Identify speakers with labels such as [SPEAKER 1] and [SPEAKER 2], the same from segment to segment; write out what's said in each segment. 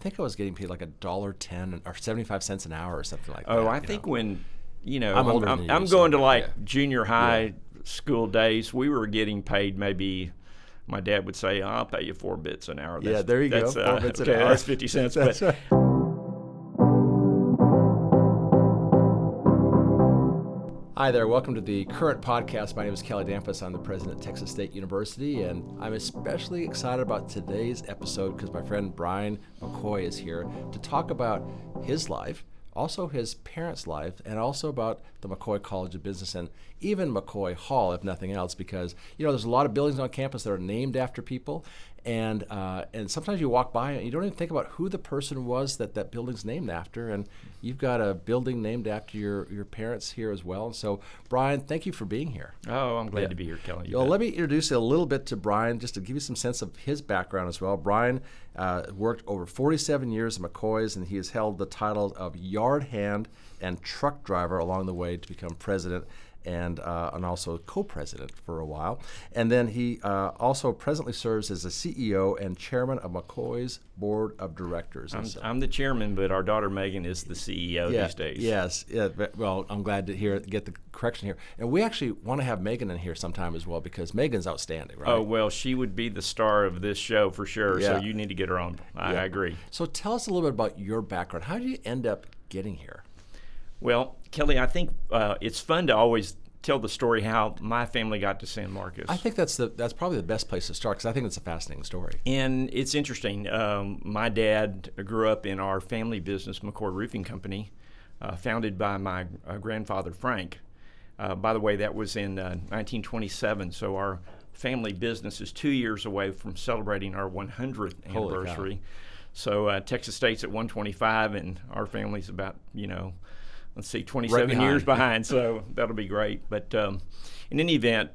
[SPEAKER 1] think I was getting paid like $1.10 or 75 cents an hour or something like that.
[SPEAKER 2] Oh, I think when,
[SPEAKER 1] I'm
[SPEAKER 2] going to like junior high school days, we were getting paid maybe, my dad would say, I'll pay you 4 bits an hour.
[SPEAKER 1] There you go, 4 bits an hour.
[SPEAKER 2] That's 50 cents.
[SPEAKER 1] That's right. Hi there, welcome to the current podcast. My name is Kelly Damphousse. I'm the president at Texas State University, and I'm especially excited about today's episode because my friend Brian McCoy is here to talk about his life, also his parents' life, and also about the McCoy College of Business and even McCoy Hall, if nothing else, because there's a lot of buildings on campus that are named after people, and sometimes you walk by and you don't even think about who the person was that building's named after, and you've got a building named after your parents here as well. And so, Brian, thank you for being here.
[SPEAKER 2] Oh, I'm glad to be here, Kelly.
[SPEAKER 1] Well, let me introduce you a little bit to Brian, just to give you some sense of his background as well. Brian worked over 47 years at McCoys, and he has held the title of yard hand and truck driver along the way to become president and also co-president for a while. And then he also presently serves as the CEO and chairman of McCoy's board of directors.
[SPEAKER 2] I'm the chairman, but our daughter Megan is the CEO these days.
[SPEAKER 1] Yes. Yeah, well, I'm glad to get the correction here. And we actually want to have Megan in here sometime as well because Megan's outstanding, right?
[SPEAKER 2] Oh, well, she would be the star of this show for sure, so you need to get her on. I agree.
[SPEAKER 1] So tell us a little bit about your background. How did you end up getting here?
[SPEAKER 2] Well, Kelly, I think it's fun to always tell the story how my family got to San Marcos.
[SPEAKER 1] I think that's probably the best place to start because I think it's a fascinating story.
[SPEAKER 2] And it's interesting. My dad grew up in our family business, McCoy Roofing Company, founded by my grandfather, Frank. By the way, that was in 1927, so our family business is 2 years away from celebrating our 100th anniversary. So Texas State's at 125, and our family's about, 27 years behind, so that'll be great. But in any event,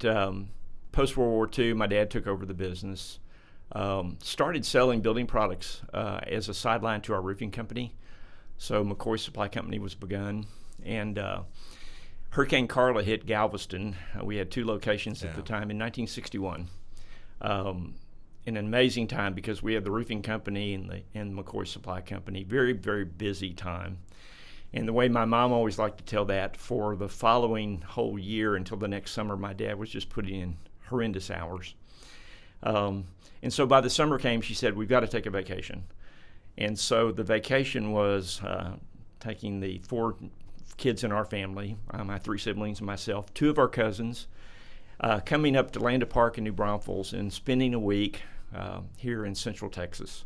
[SPEAKER 2] post-World War II, my dad took over the business, started selling building products as a sideline to our roofing company. So McCoy Supply Company was begun, and Hurricane Carla hit Galveston. We had 2 locations at the time in 1961. An amazing time because we had the roofing company and McCoy Supply Company. Very, very busy time. And the way my mom always liked to tell that, for the following whole year until the next summer, my dad was just putting in horrendous hours. And so by the summer came, she said, we've got to take a vacation. And so the vacation was taking the 4 kids in our family, my 3 siblings and myself, 2 of our cousins, coming up to Landa Park in New Braunfels and spending a week here in Central Texas.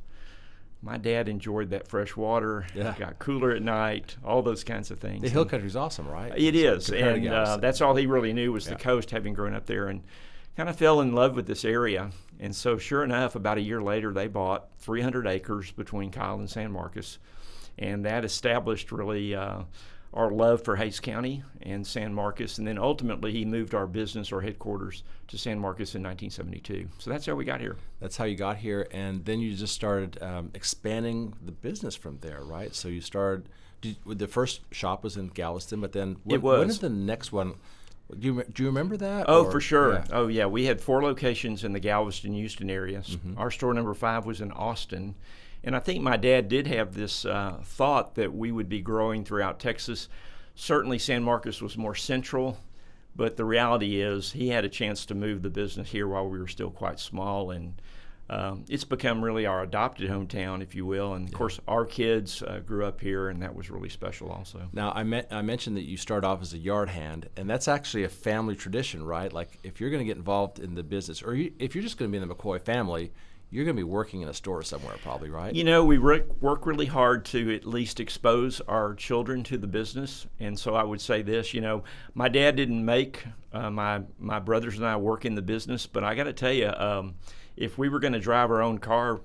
[SPEAKER 2] My dad enjoyed that fresh water. It got cooler at night, all those kinds of things.
[SPEAKER 1] The hill country's awesome, right?
[SPEAKER 2] It is, and that's all he really knew was the coast, having grown up there, and kind of fell in love with this area. And so sure enough, about a year later, they bought 300 acres between Kyle and San Marcos, and that established really our love for Hays County and San Marcos, and then ultimately he moved our business, our headquarters, to San Marcos in 1972. So that's how we got here.
[SPEAKER 1] That's how you got here, and then you just started expanding the business from there, right? So you started, the first shop was in Galveston, but then when is the next one? Do you remember that?
[SPEAKER 2] Oh, for sure. Yeah. Oh, yeah. We had 4 locations in the Galveston, Houston areas. Mm-hmm. Our store number 5 was in Austin. And I think my dad did have this thought that we would be growing throughout Texas. Certainly San Marcos was more central, but the reality is he had a chance to move the business here while we were still quite small, and it's become really our adopted hometown, if you will. And, of course, our kids grew up here, and that was really special also.
[SPEAKER 1] Now, I mentioned that you started off as a yard hand, and that's actually a family tradition, right? Like if you're going to get involved in the business, or if you're just going to be in the McCoy family, you're going to be working in a store somewhere probably, right?
[SPEAKER 2] We work really hard to at least expose our children to the business. And so I would say this, my dad didn't make my brothers and I work in the business, but I got to tell you, if we were going to drive our own car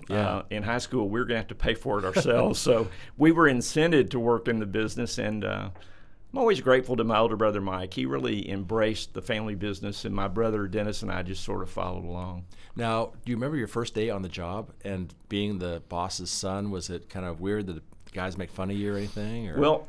[SPEAKER 2] in high school, we were going to have to pay for it ourselves. So we were incented to work in the business, and I'm always grateful to my older brother, Mike. He really embraced the family business, and my brother, Dennis, and I just sort of followed along.
[SPEAKER 1] Now, do you remember your first day on the job and being the boss's son? Was it kind of weird that the guys make fun of you or anything? Or?
[SPEAKER 2] Well,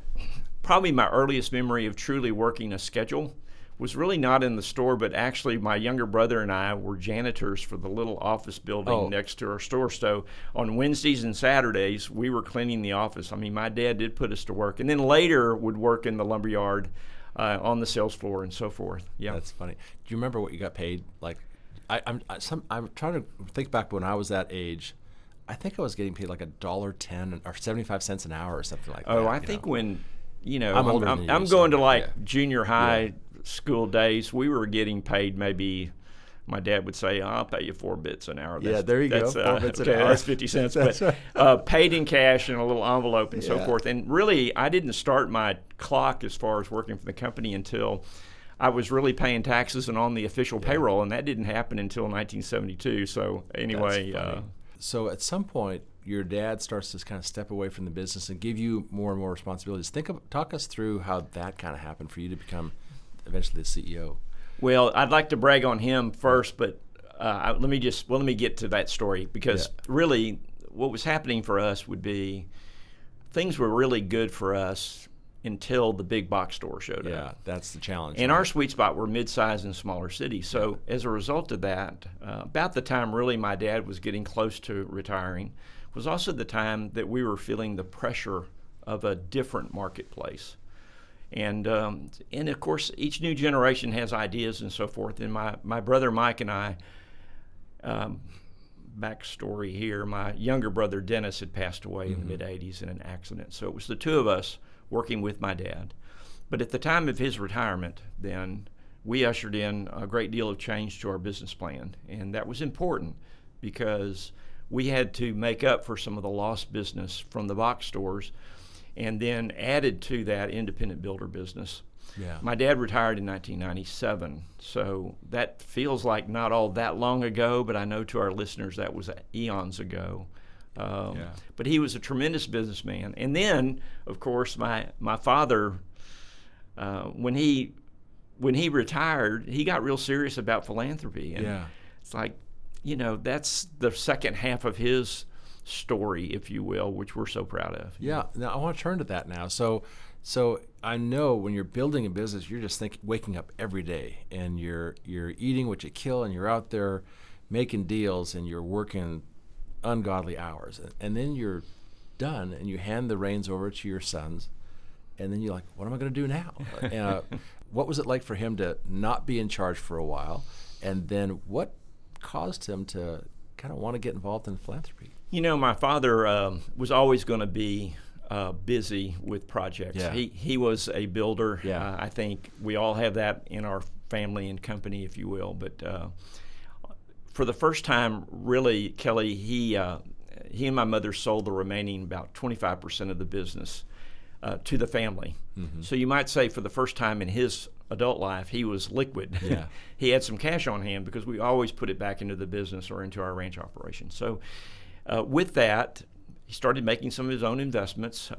[SPEAKER 2] probably my earliest memory of truly working a schedule was really not in the store, but actually my younger brother and I were janitors for the little office building next to our store. So on Wednesdays and Saturdays, we were cleaning the office. I mean, my dad did put us to work, and then later would work in the lumberyard on the sales floor and so forth. Yeah,
[SPEAKER 1] that's funny. Do you remember what you got paid? Like, I'm trying to think back when I was that age. I think I was getting paid like $1.10 or 75 cents an hour or something like that.
[SPEAKER 2] Oh, I think when,
[SPEAKER 1] I'm older than you,
[SPEAKER 2] I'm going to junior high school days, we were getting paid maybe, my dad would say, I'll pay you 4 bits an hour.
[SPEAKER 1] There you go. 4 bits an hour.
[SPEAKER 2] That's 50 cents. But right. Paid in cash in a little envelope and so forth. And really, I didn't start my clock as far as working for the company until I was really paying taxes and on the official payroll, and that didn't happen until 1972. So anyway.
[SPEAKER 1] So at some point, your dad starts to kind of step away from the business and give you more and more responsibilities. Talk us through how that kind of happened for you to become eventually the CEO.
[SPEAKER 2] Well, I'd like to brag on him first, but let me get to that story, because really what was happening for us would be things were really good for us until the big box store showed up.
[SPEAKER 1] Yeah, that's the challenge.
[SPEAKER 2] And our sweet spot were mid-sized and smaller cities. So as a result of that, about the time really my dad was getting close to retiring, was also the time that we were feeling the pressure of a different marketplace. And of course, each new generation has ideas and so forth. And my brother Mike and I, backstory here, my younger brother Dennis had passed away in the mid-'80s in an accident. So it was the two of us working with my dad. But at the time of his retirement, then, we ushered in a great deal of change to our business plan. And that was important because we had to make up for some of the lost business from the box stores, and then added to that independent builder business. Yeah. My dad retired in 1997, so that feels like not all that long ago, but I know to our listeners that was eons ago. But he was a tremendous businessman. And then, of course, my father, when he retired, he got real serious about philanthropy. And it's like, that's the second half of his story, if you will, which we're so proud of.
[SPEAKER 1] Yeah. Now I want to turn to that now. So I know when you're building a business, you're just waking up every day, and you're eating what you kill, and you're out there making deals, and you're working ungodly hours, and then you're done, and you hand the reins over to your sons, and then you're like, what am I going to do now? What was it like for him to not be in charge for a while, and then what caused him to kind of want to get involved in philanthropy?
[SPEAKER 2] My father was always going to be busy with projects. Yeah. He was a builder. Yeah. I think we all have that in our family and company, if you will. But for the first time, really, Kelly, he and my mother sold the remaining about 25% of the business to the family. Mm-hmm. So you might say for the first time in his adult life, he was liquid. Yeah. He had some cash on hand because we always put it back into the business or into our ranch operation. So with that, he started making some of his own investments.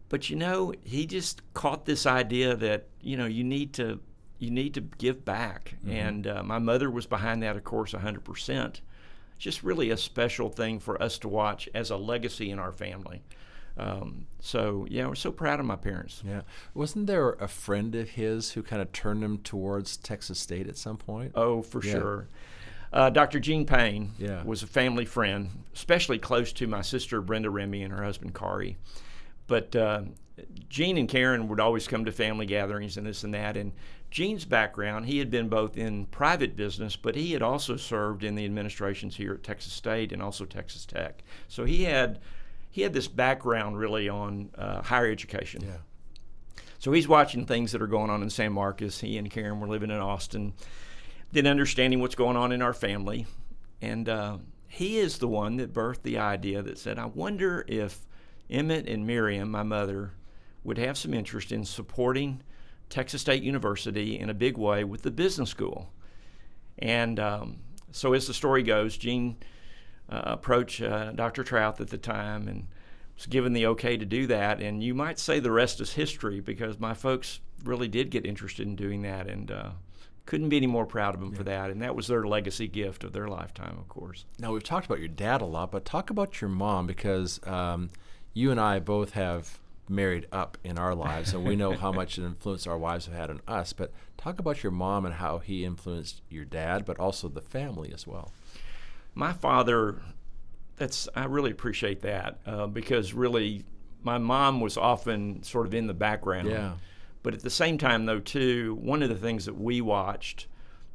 [SPEAKER 2] But he just caught this idea that you need to give back. Mm-hmm. And my mother was behind that, of course, 100%. Just really a special thing for us to watch as a legacy in our family. We're so proud of my parents.
[SPEAKER 1] Yeah. Wasn't there a friend of his who kind of turned him towards Texas State at some point?
[SPEAKER 2] Oh, for sure. Dr. Jean Payne was a family friend, especially close to my sister Brenda Remy and her husband Kari. But Jean and Karen would always come to family gatherings and this and that. And Jean's background, he had been both in private business, but he had also served in the administrations here at Texas State and also Texas Tech. So he had this background really on higher education. Yeah. So he's watching things that are going on in San Marcos. He and Karen were living in Austin, then understanding what's going on in our family. And he is the one that birthed the idea that said, I wonder if Emmett and Miriam, my mother, would have some interest in supporting Texas State University in a big way with the business school. And so as the story goes, Jean approached Dr. Trouth at the time and was given the okay to do that. And you might say the rest is history, because my folks really did get interested in doing that, and couldn't be any more proud of them for that. And that was their legacy gift of their lifetime, of course.
[SPEAKER 1] Now, we've talked about your dad a lot, but talk about your mom, because you and I both have married up in our lives, and we know how much an influence our wives have had on us. But talk about your mom and how he influenced your dad, but also the family as well.
[SPEAKER 2] My father, I really appreciate that because really my mom was often sort of in the background.
[SPEAKER 1] Yeah.
[SPEAKER 2] But at the same time, though, too, one of the things that we watched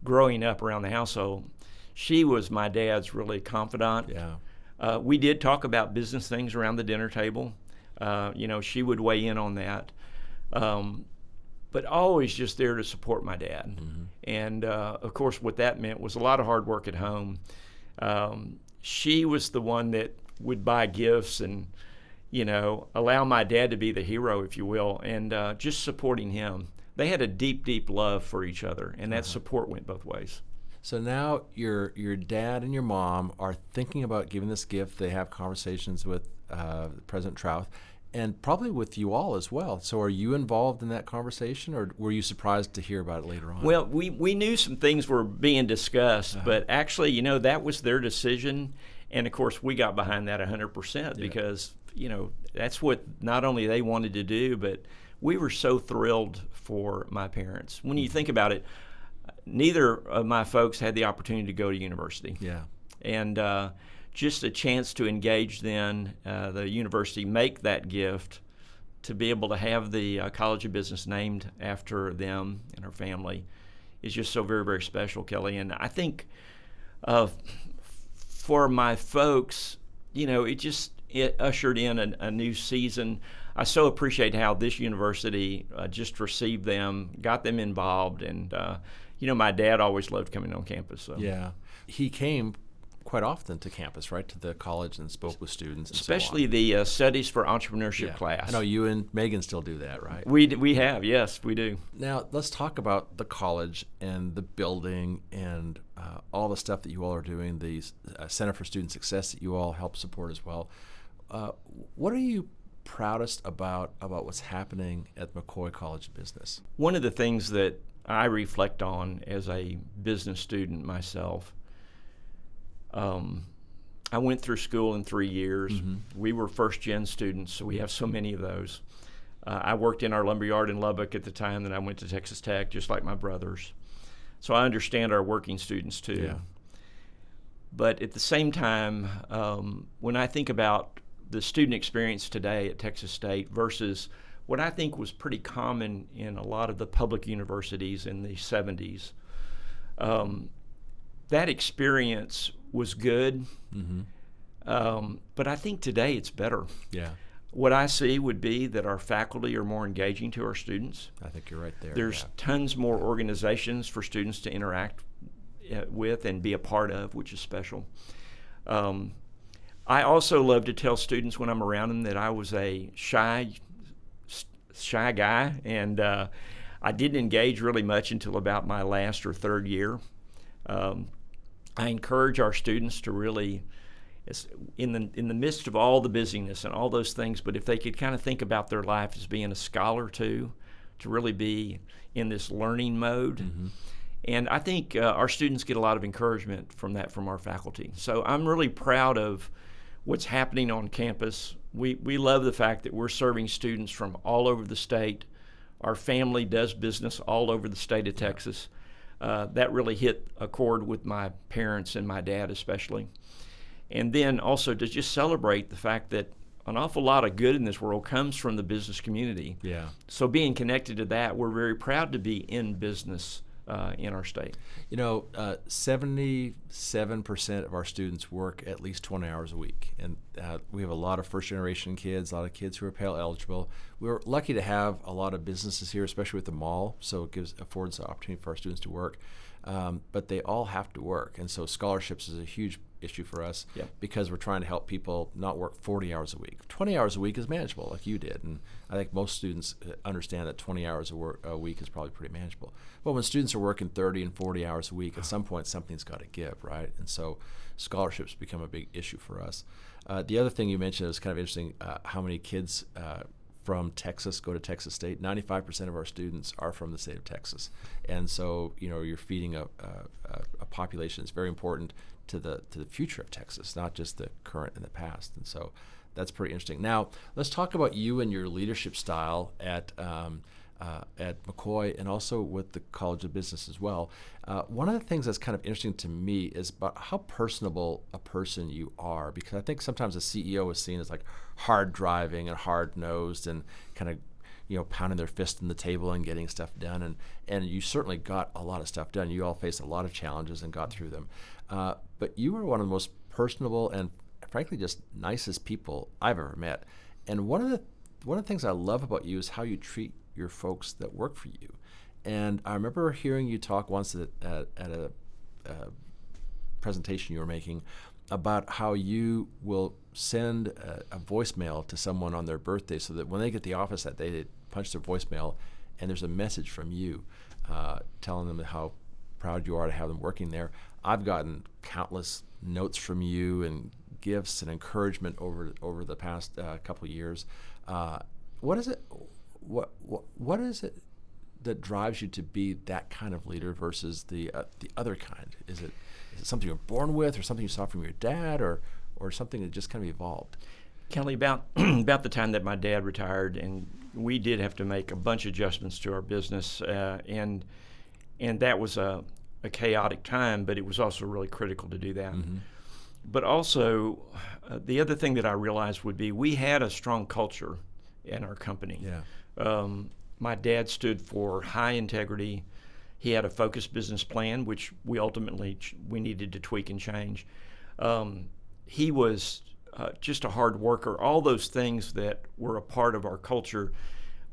[SPEAKER 2] growing up around the household, she was my dad's really confidant.
[SPEAKER 1] Yeah.
[SPEAKER 2] We did talk about business things around the dinner table. She would weigh in on that. But always just there to support my dad.
[SPEAKER 1] Mm-hmm.
[SPEAKER 2] And, of course, what that meant was a lot of hard work at home. She was the one that would buy gifts and, allow my dad to be the hero, if you will, and just supporting him. They had a deep, deep love for each other, and that support went both ways.
[SPEAKER 1] So now your dad and your mom are thinking about giving this gift. They have conversations with President Trouth, and probably with you all as well. So are you involved in that conversation, or were you surprised to hear about it later on?
[SPEAKER 2] Well, we knew some things were being discussed, but actually, that was their decision. And, of course, we got behind that 100% because, that's what not only they wanted to do, but we were so thrilled for my parents. When you think about it, neither of my folks had the opportunity to go to university.
[SPEAKER 1] Yeah.
[SPEAKER 2] And just a chance to engage then, the university make that gift, to be able to have the College of Business named after them and our family is just so very, very special, Kelly. And I think for my folks, it ushered in a new season. I so appreciate how this university just received them, got them involved, and my dad always loved coming on campus. So.
[SPEAKER 1] Yeah, he came quite often to campus, right, to the college, and spoke with students, and
[SPEAKER 2] especially
[SPEAKER 1] so on.
[SPEAKER 2] The Studies for Entrepreneurship class.
[SPEAKER 1] I know you and Megan still do that, right?
[SPEAKER 2] We have, yes, we do.
[SPEAKER 1] Now let's talk about the college and the building and all the stuff that you all are doing. The Center for Student Success that you all help support as well. What are you proudest about what's happening at McCoy College of Business?
[SPEAKER 2] One of the things that I reflect on as a business student myself, I went through school in 3 years. Mm-hmm. We were first-gen students, so we have so many of those. I worked in our lumberyard in Lubbock at the time that I went to Texas Tech, just like my brothers. So I understand our working students too.
[SPEAKER 1] Yeah.
[SPEAKER 2] But at the same time, when I think about the student experience today at Texas State versus what I think was pretty common in a lot of the public universities in the 70s, that experience was good, but I think today it's better.
[SPEAKER 1] Yeah.
[SPEAKER 2] What I see would be that our faculty are more engaging to our students.
[SPEAKER 1] I think you're right there.
[SPEAKER 2] There's tons more organizations for students to interact with and be a part of, which is special. I also love to tell students when I'm around them that I was a shy guy, and I didn't engage really much until about my last or third year. I encourage our students to really, in the midst of all the busyness and all those things, but if they could kind of think about their life as being a scholar too, to really be in this learning mode. Mm-hmm. And I think our students get a lot of encouragement from that from our faculty. So I'm really proud of what's happening on campus. We love the fact that we're serving students from all over the state. Our family does business all over the state of Texas. That really hit a chord with my parents and my dad especially. And then also to just celebrate the fact that an awful lot of good in this world comes from the business community.
[SPEAKER 1] Yeah.
[SPEAKER 2] So being connected to that, we're very proud to be in business in our state.
[SPEAKER 1] 77% of our students work at least 20 hours a week. And we have a lot of first-generation kids, a lot of kids who are Pell eligible. We're lucky to have a lot of businesses here, especially with the mall, so it affords the opportunity for our students to work. But they all have to work. And so scholarships is a huge issue for us because we're trying to help people not work 40 hours a week. 20 hours a week is manageable, like you did. And I think most students understand that 20 hours a week is probably pretty manageable. But when students are working 30 and 40 hours a week, at some point something's got to give, right? And so scholarships become a big issue for us. The other thing you mentioned is kind of interesting, how many kids from Texas go to Texas State. 95% of our students are from the state of Texas. And so, you're feeding a population that's very important to the future of Texas, not just the current and the past. And so That's pretty interesting. Now, let's talk about you and your leadership style at McCoy and also with the College of Business as well. One of the things that's kind of interesting to me is about how personable a person you are, because I think sometimes a CEO is seen as like hard driving and hard nosed and kind of pounding their fist on the table and getting stuff done. And you certainly got a lot of stuff done. You all faced a lot of challenges and got through them. But you were one of the most personable and frankly just nicest people I've ever met. And one of the things I love about you is how you treat your folks that work for you. And I remember hearing you talk once at a presentation you were making about how you will send a voicemail to someone on their birthday so that when they get to the office that day, they punch their voicemail and there's a message from you telling them how proud you are to have them working there. I've gotten countless notes from you and gifts and encouragement over the past couple of years. What is it that drives you to be that kind of leader versus the other kind? Is it something you're born with, or something you saw from your dad, or something that just kind of evolved?
[SPEAKER 2] Kelly, about the time that my dad retired, and we did have to make a bunch of adjustments to our business, and that was a chaotic time, but it was also really critical to do that. Mm-hmm. But also, the other thing that I realized would be we had a strong culture in our company.
[SPEAKER 1] Yeah.
[SPEAKER 2] My dad stood for high integrity. He had a focused business plan, which we ultimately we needed to tweak and change. He was just a hard worker, all those things that were a part of our culture.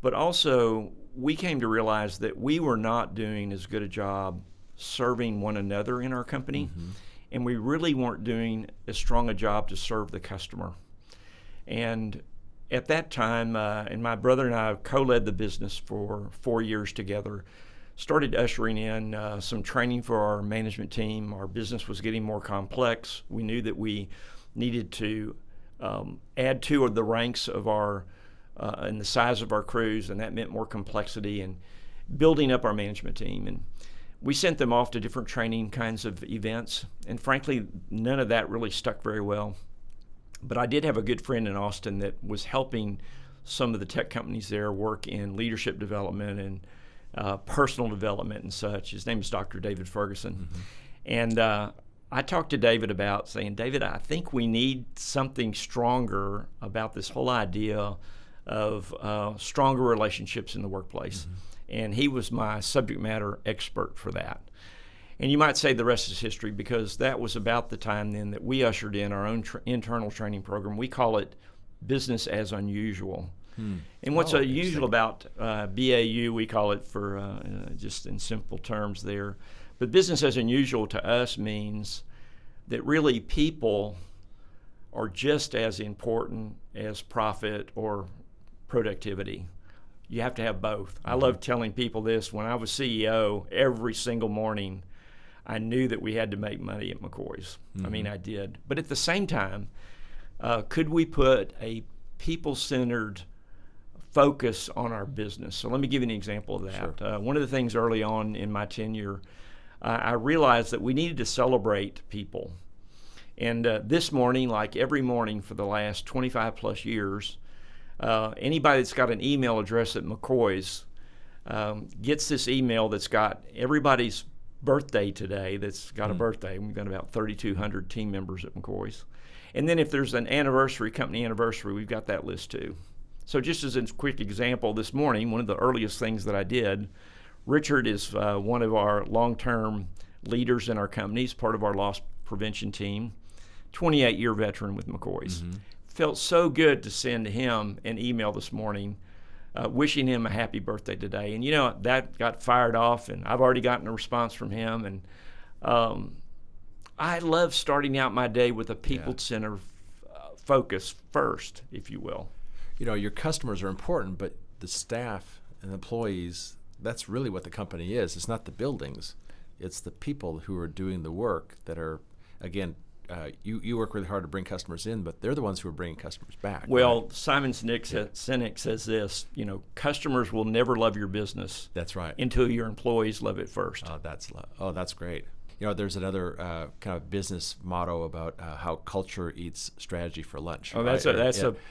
[SPEAKER 2] But also, we came to realize that we were not doing as good a job serving one another in our company, mm-hmm. and we really weren't doing as strong a job to serve the customer. And at that time, and my brother and I co-led the business for 4 years together, started ushering in some training for our management team. Our business was getting more complex. We knew that we needed to add to the ranks of our and the size of our crews, and that meant more complexity and building up our management team. And we sent them off to different training kinds of events, and frankly, none of that really stuck very well. But I did have a good friend in Austin that was helping some of the tech companies there work in leadership development and personal development and such. His name is Dr. David Ferguson. Mm-hmm. And I talked to David about saying, David, I think we need something stronger about this whole idea of stronger relationships in the workplace. Mm-hmm. And he was my subject matter expert for that. And you might say the rest is history, because that was about the time then that we ushered in our own internal training program. We call it Business as Unusual. And what's unusual about BAU, we call it for just in simple terms there. But business as unusual to us means that really people are just as important as profit or productivity. You have to have both. Mm-hmm. I love telling people this. When I was CEO, every single morning, I knew that we had to make money at McCoys. Mm-hmm. I mean, I did. But at the same time, could we put a people-centered focus on our business? So let me give you an example of that. Sure. One of the things early on in my tenure, I realized that we needed to celebrate people. And this morning, like every morning for the last 25 plus years, anybody that's got an email address at McCoys gets this email that's got everybody's birthday today that's got a birthday. We've got about 3,200 team members at McCoys. And then if there's an anniversary, company anniversary, we've got that list too. So just as a quick example, this morning, one of the earliest things that I did, Richard is one of our long-term leaders in our company. He's part of our loss prevention team, 28-year veteran with McCoys. Mm-hmm. Felt so good to send him an email this morning wishing him a happy birthday today. And, that got fired off, and I've already gotten a response from him. And I love starting out my day with a people-centered focus first, if you will.
[SPEAKER 1] Your customers are important, but the staff and employees, that's really what the company is. It's not the buildings. It's the people who are doing the work that are, again, you work really hard to bring customers in, but they're the ones who are bringing customers back.
[SPEAKER 2] Well, right? Simon Sinek says this, customers will never love your business.
[SPEAKER 1] That's right.
[SPEAKER 2] Until your employees love it first.
[SPEAKER 1] That's great. There's another kind of business motto about how culture eats strategy for lunch.
[SPEAKER 2] Oh,
[SPEAKER 1] right?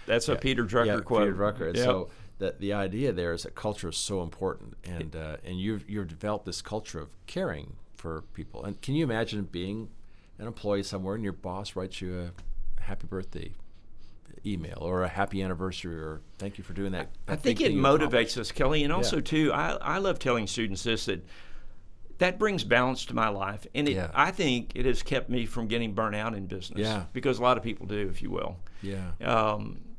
[SPEAKER 2] that's a Peter Drucker quote.
[SPEAKER 1] Peter Drucker. And
[SPEAKER 2] yep.
[SPEAKER 1] so the idea there is that culture is so important, and you've developed this culture of caring for people. And can you imagine being an employee somewhere and your boss writes you a happy birthday email or a happy anniversary or thank you for doing that?
[SPEAKER 2] I think it motivates us, Kelly, and also too, I love telling students this, that brings balance to my life, and I think it has kept me from getting burnt out in business. Because a lot of people do, if you will.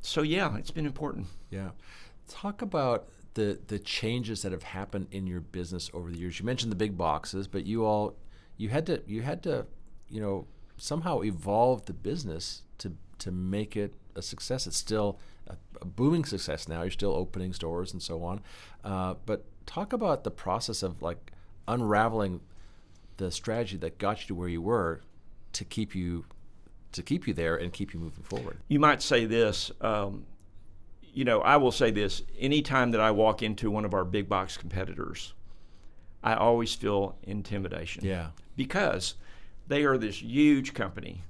[SPEAKER 2] So it's been important.
[SPEAKER 1] Talk about the changes that have happened in your business over the years. You mentioned the big boxes, but you had to somehow evolve the business to make it a success. It's still a booming success now. You're still opening stores and so on. But talk about the process of like unraveling the strategy that got you to where you were to keep you there and keep you moving forward.
[SPEAKER 2] You might say this. I will say this. Anytime that I walk into one of our big box competitors, I always feel intimidation. Because they are this huge company,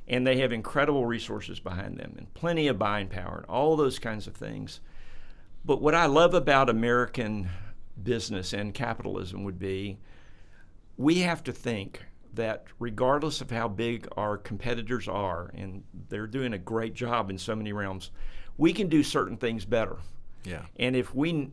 [SPEAKER 2] and they have incredible resources behind them and plenty of buying power and all those kinds of things. But what I love about American business and capitalism would be we have to think that regardless of how big our competitors are, and they're doing a great job in so many realms, we can do certain things better. And if we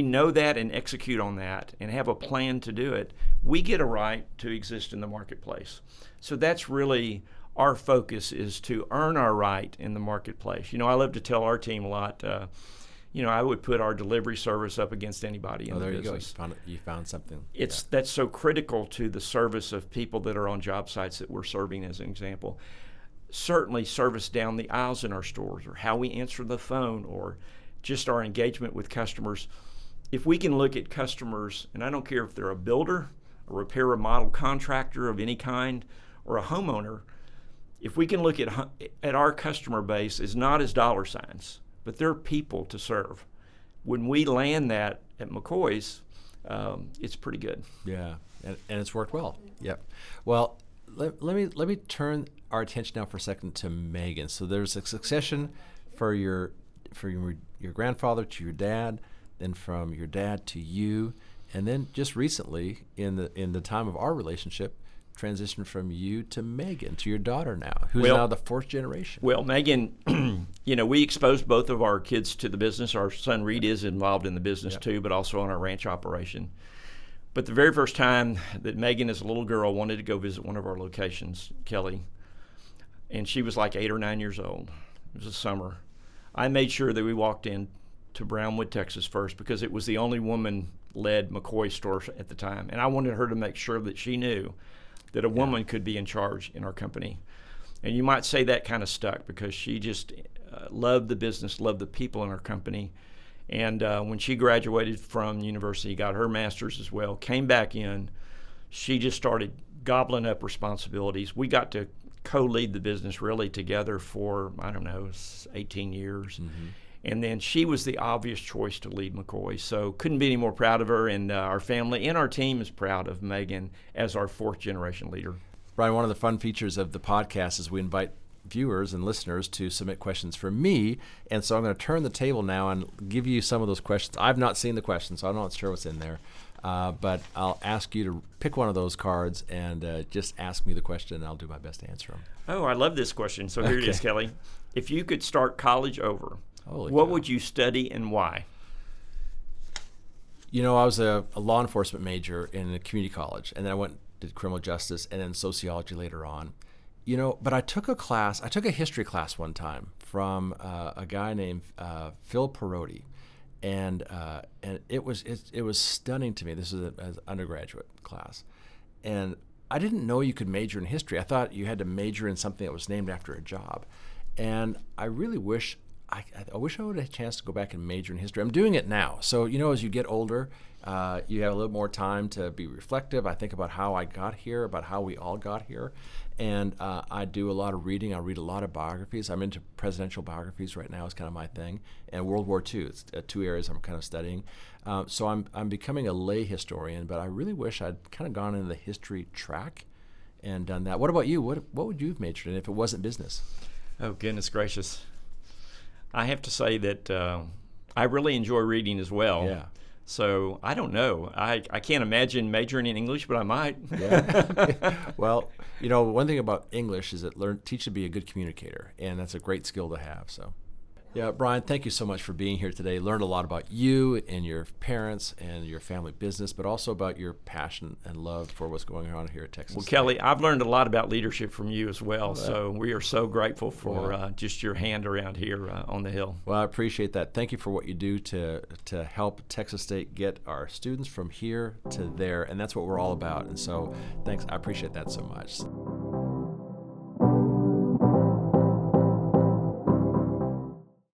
[SPEAKER 2] know that and execute on that and have a plan to do it, we get a right to exist in the marketplace. So that's really our focus, is to earn our right in the marketplace. I love to tell our team a lot, I would put our delivery service up against anybody in the business.
[SPEAKER 1] There you go. You found something.
[SPEAKER 2] That's so critical to the service of people that are on job sites that we're serving, as an example. Certainly service down the aisles in our stores, or how we answer the phone, or just our engagement with customers. If we can look at customers, and I don't care if they're a builder, a repair remodel contractor of any kind, or a homeowner, if we can look at our customer base as not as dollar signs, but they're people to serve. When we land that at McCoys, it's pretty good.
[SPEAKER 1] And it's worked well. Well, let me turn our attention now for a second to Megan. So there's a succession for your grandfather to your dad, then from your dad to you, and then just recently in the time of our relationship, transitioned from you to Megan, to your daughter now, who's now the fourth generation.
[SPEAKER 2] Well, Megan, we exposed both of our kids to the business. Our son Reed is involved in the business too, but also on our ranch operation. But the very first time that Megan, as a little girl, wanted to go visit one of our locations, Kelly, and she was like 8 or 9 years old. It was a summer. I made sure that we walked in to Brownwood, Texas first, because it was the only woman-led McCoy store at the time. And I wanted her to make sure that she knew that a woman could be in charge in our company. And you might say that kind of stuck, because she just loved the business, loved the people in our company. And when she graduated from university, got her master's as well, came back in, she just started gobbling up responsibilities. We got to co-lead the business really together for, 18 years. And then she was the obvious choice to lead McCoy. So couldn't be any more proud of her, and our family and our team is proud of Megan as our fourth generation leader.
[SPEAKER 1] Brian, one of the fun features of the podcast is we invite viewers and listeners to submit questions for me, and so I'm going to turn the table now and give you some of those questions. I've not seen the questions, so I'm not sure what's in there, but I'll ask you to pick one of those cards and just ask me the question, and I'll do my best to answer them.
[SPEAKER 2] Oh, I love this question. So here it is, Kelly. If you could start college over, what would you study and why?
[SPEAKER 1] I was a law enforcement major in a community college, and then I did criminal justice and then sociology later on. But I took a history class one time from a guy named Phil Perotti, and it was stunning to me. This is an undergraduate class, and I didn't know you could major in history. I thought you had to major in something that was named after a job, and I really wish I would have a chance to go back and major in history. I'm doing it now. So, as you get older, you have a little more time to be reflective. I think about how I got here, about how we all got here. And I do a lot of reading. I read a lot of biographies. I'm into presidential biographies right now. It's kind of my thing. And World War II. It's 2 areas I'm kind of studying. So I'm becoming a lay historian, but I really wish I'd kind of gone into the history track and done that. What about you? What would you have majored in if it wasn't business?
[SPEAKER 2] Oh, goodness gracious. I have to say that I really enjoy reading as well.
[SPEAKER 1] Yeah.
[SPEAKER 2] So I don't know. I can't imagine majoring in English, but I might.
[SPEAKER 1] Yeah. Well, one thing about English is it teach you to be a good communicator, and that's a great skill to have. So, yeah, Brian, thank you so much for being here today. Learned a lot about you and your parents and your family business, but also about your passion and love for what's going on here at Texas
[SPEAKER 2] Well,
[SPEAKER 1] State.
[SPEAKER 2] Kelly, I've learned a lot about leadership from you as well. So we are so grateful for just your hand around here on the Hill.
[SPEAKER 1] Well, I appreciate that. Thank you for what you do to help Texas State get our students from here to there, and that's what we're all about. And so, thanks. I appreciate that so much.